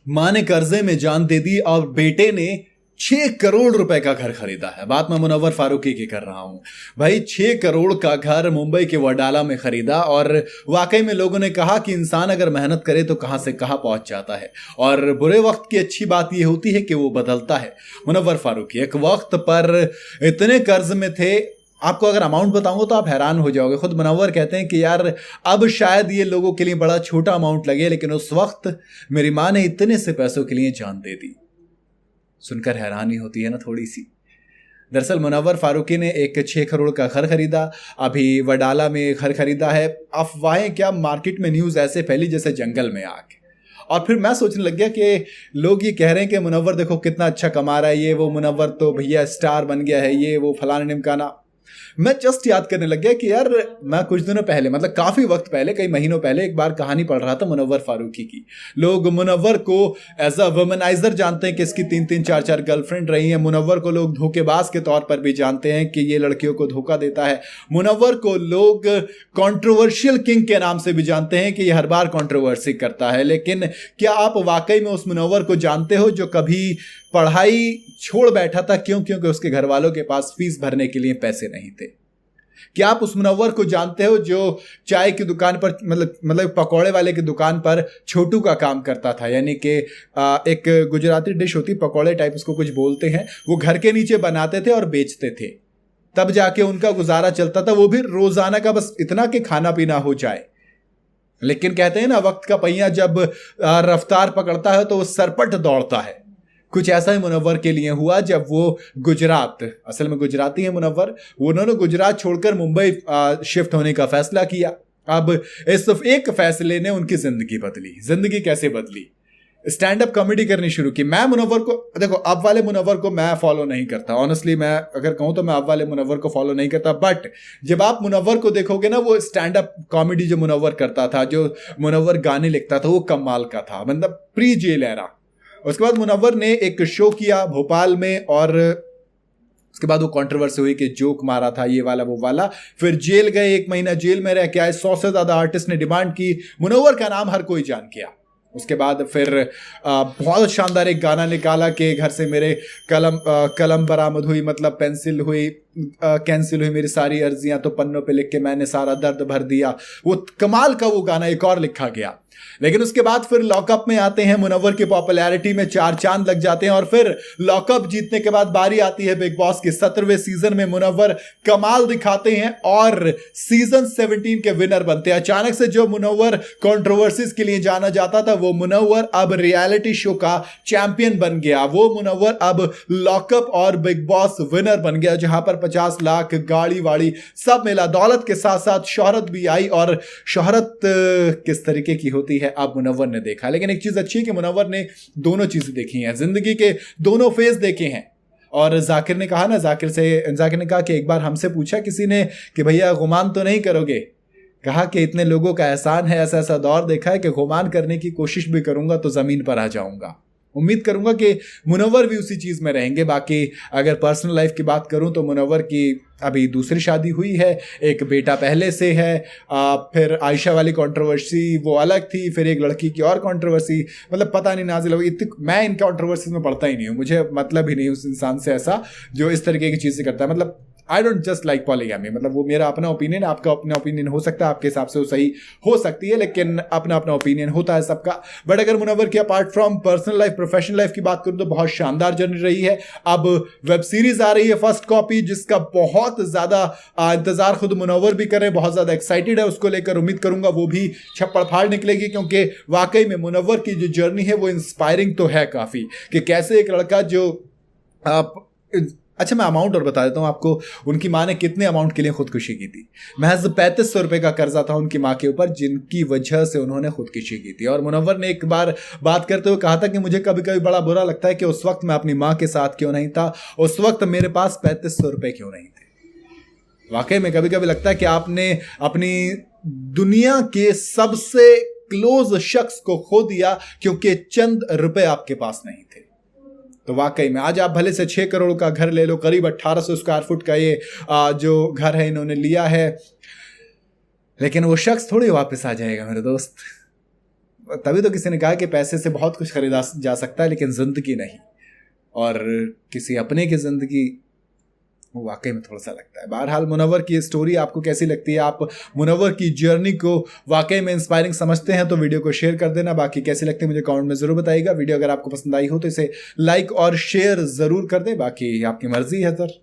मां ने कर्जे में जान दे दी और बेटे ने 6 करोड़ रुपए का घर खरीदा है। बात मैं मुनव्वर फारूकी की कर रहा हूं। भाई 6 करोड़ का घर मुंबई के वडाला में खरीदा और वाकई में लोगों ने कहा कि इंसान अगर मेहनत करे तो कहां से कहां पहुंच जाता है। और बुरे वक्त की अच्छी बात यह होती है कि वो बदलता है। मुनव्वर फारूकी एक वक्त पर इतने कर्ज में थे, आपको अगर अमाउंट बताऊंगा तो आप हैरान हो जाओगे। खुद मुनव्वर कहते हैं कि यार अब शायद ये लोगों के लिए बड़ा छोटा अमाउंट लगे, लेकिन उस वक्त मेरी मां ने इतने से पैसों के लिए जान दे दी। सुनकर हैरानी होती है ना थोड़ी सी। दरअसल मुनव्वर फारूकी ने एक 6 करोड़ का घर खरीदा, अभी वडाला में घर खरीदा है। अफवाहें क्या, मार्केट में न्यूज़ ऐसे फैली जैसे जंगल में आग। और फिर मैं सोचने लग गया कि लोग ये कह रहे हैं कि मुनव्वर देखो कितना अच्छा कमा रहा है, ये वो, मुनव्वर तो भैया स्टार बन गया है, ये वो फलाना ढिमकाना। मैं जस्ट याद करने लग गया कि यार मैं कुछ दिनों पहले, मतलब काफी वक्त पहले, कई महीनों पहले एक बार कहानी पढ़ रहा था मुनव्वर फारूकी की। लोग मुनव्वर को एज अ वुमनाइजर जानते हैं कि इसकी 3-3 4-4 गर्लफ्रेंड रही हैं। मुनव्वर को लोग धोखेबाज के तौर पर भी जानते हैं कि ये लड़कियों को धोखा देता है। मुनव्वर को लोग कंट्रोवर्शियल किंग के नाम से भी जानते हैं कि ये हर बार कंट्रोवर्सी करता है। लेकिन क्या आप वाकई में उस मुनव्वर को जानते हो जो कभी पढ़ाई छोड़ बैठा था? क्यों? क्योंकि उसके घर वालों के पास फीस भरने के लिए पैसे नहीं थे। क्या आप उस मुनव्वर को जानते हो जो चाय की दुकान पर, मतलब पकौड़े वाले की दुकान पर छोटू का काम करता था? यानी कि एक गुजराती डिश होती पकौड़े टाइप, उसको कुछ बोलते हैं, वो घर के नीचे बनाते थे और बेचते थे, तब जाके उनका गुजारा चलता था। वो भी रोजाना का बस इतना कि खाना पीना हो जाए। लेकिन कहते हैं ना, वक्त का पहिया जब रफ्तार पकड़ता है तो वो सरपट दौड़ता है। कुछ ऐसा ही मुनव्वर के लिए हुआ जब वो गुजरात, असल में गुजराती है मुनव्वर, उन्होंने गुजरात छोड़कर मुंबई शिफ्ट होने का फैसला किया। अब इस एक फैसले ने उनकी जिंदगी बदली। जिंदगी कैसे बदली? स्टैंड अप कॉमेडी करनी शुरू की। मैं मुनव्वर को, देखो अब वाले मुनव्वर को मैं फॉलो नहीं करता, ऑनेस्टली मैं अगर कहूं तो मैं अब वाले मुनव्वर को फॉलो नहीं करता। बट जब आप मुनव्वर को देखोगे ना, वो स्टैंड अप कॉमेडी जो मुनव्वर करता था, जो मुनव्वर गाने लिखता था, वो कमाल का था, मतलब प्री जेल एरा। उसके बाद मुनव्वर ने एक शो किया भोपाल में और उसके बाद वो कंट्रोवर्सी हुई कि जोक मारा था, ये वाला वो वाला। फिर जेल गए, 1 महीना जेल में रह के आए। 100 से ज्यादा आर्टिस्ट ने डिमांड की, मुनव्वर का नाम हर कोई जान गया। उसके बाद फिर बहुत शानदार एक गाना निकाला कि घर से मेरे कलम बरामद हुई, मतलब पेंसिल हुई, कैंसिल हुई मेरी सारी अर्जियां, तो पन्नों पे लिख के मैंने सारा दर्द भर दिया। वो कमाल का वो गाना एक और लिखा गया। लेकिन उसके बाद फिर लॉकअप में आते हैं। मुनव्वर की पॉपुलैरिटी में 4 चांद लग जाते हैं और फिर लॉकअप जीतने के बाद बारी आती है बिग बॉस के 17वें सीजन में। मुनव्वर कमाल दिखाते हैं और सीजन 17 के विनर बनते हैं। अचानक से जो मुनव्वर कंट्रोवर्सीज के लिए जाना जाता था, वो मुनव्वर अब रियलिटी शो का चैंपियन बन गया। वो मुनव्वर अब लॉकअप और बिग बॉस विनर बन गया, जहां पर 50 लाख गाड़ी वाड़ी सब मिला। दौलत के साथ साथ शोहरत भी आई, और शोहरत किस तरीके की होती है अब मुनव्वर ने देखा। लेकिन एक चीज अच्छी है कि मुनव्वर ने दोनों चीजें देखी हैं, जिंदगी के दोनों फेज देखे हैं। और जाकिर ने कहा ना, जाकिर ने कहा कि एक बार हमसे पूछा किसी ने कि भैया गुमान तो नहीं करोगे? कहा कि इतने लोगों का एहसान है, ऐसा ऐसा दौर देखा है कि गुमान करने की कोशिश भी करूंगा तो जमीन पर आ जाऊंगा। उम्मीद करूंगा कि मुनव्वर भी उसी चीज में रहेंगे। बाकी अगर पर्सनल लाइफ की बात करूं तो मुनव्वर की अभी दूसरी शादी हुई है, एक बेटा पहले से है। फिर आयशा वाली कंट्रोवर्सी वो अलग थी, फिर एक लड़की की और कंट्रोवर्सी, मतलब पता नहीं नाजिल हुई। मैं इन कंट्रोवर्सीज में पढ़ता ही नहीं हूँ, मुझे मतलब ही नहीं उस इंसान से ऐसा जो इस तरीके की चीजें करता है। मतलब I don't just like polygamy, मतलब वो मेरा अपना ओपिनियन, आपका अपना ओपिनियन हो सकता है, आपके हिसाब से वो सही हो सकती है, लेकिन अपना अपना ओपिनियन होता है सबका। बट अगर मुनव्वर की apart from personal life, professional life की बात करूं तो बहुत शानदार जर्नी रही है। अब वेब सीरीज आ रही है फर्स्ट कॉपी, जिसका बहुत ज्यादा इंतजार खुद मुनव्वर भी कर रहे हैं, बहुत ज्यादा एक्साइटेड है उसको लेकर। उम्मीद करूंगा वो भी छप्पड़ फाड़ निकलेगी, क्योंकि वाकई में मुनव्वर की जो जर्नी है वो इंस्पायरिंग तो है काफी, कि कैसे एक लड़का जो अच्छा मैं अमाउंट और बता देता हूं आपको, उनकी मां ने कितने अमाउंट के लिए खुदकुशी की थी। महज 3500 रुपए का कर्जा था उनकी मां के ऊपर, जिनकी वजह से उन्होंने खुदकुशी की थी। और मुनव्वर ने एक बार बात करते हुए कहा था कि मुझे कभी कभी बड़ा बुरा लगता है कि उस वक्त मैं अपनी मां के साथ क्यों नहीं था, उस वक्त मेरे पास 3500 रुपए क्यों नहीं थे। वाकई में कभी कभी लगता है कि आपने अपनी दुनिया के सबसे क्लोज शख्स को खो दिया क्योंकि चंद रुपए आपके पास नहीं थे। तो वाकई में आज आप भले से 6 करोड़ का घर ले लो, करीब 1800 स्क्वायर फुट का ये जो घर है इन्होंने लिया है, लेकिन वो शख्स थोड़ी वापस आ जाएगा मेरे दोस्त। तभी तो किसी ने कहा कि पैसे से बहुत कुछ खरीदा जा सकता है लेकिन जिंदगी नहीं। और किसी अपने की जिंदगी वो वाकई में थोड़ा सा लगता है। बहरहाल मुनव्वर की स्टोरी आपको कैसी लगती है? आप मुनव्वर की जर्नी को वाकई में इंस्पायरिंग समझते हैं तो वीडियो को शेयर कर देना। बाकी कैसी लगती है मुझे कमेंट में जरूर बताइएगा। वीडियो अगर आपको पसंद आई हो तो इसे लाइक और शेयर जरूर कर दें। बाकी आपकी मर्जी है सर।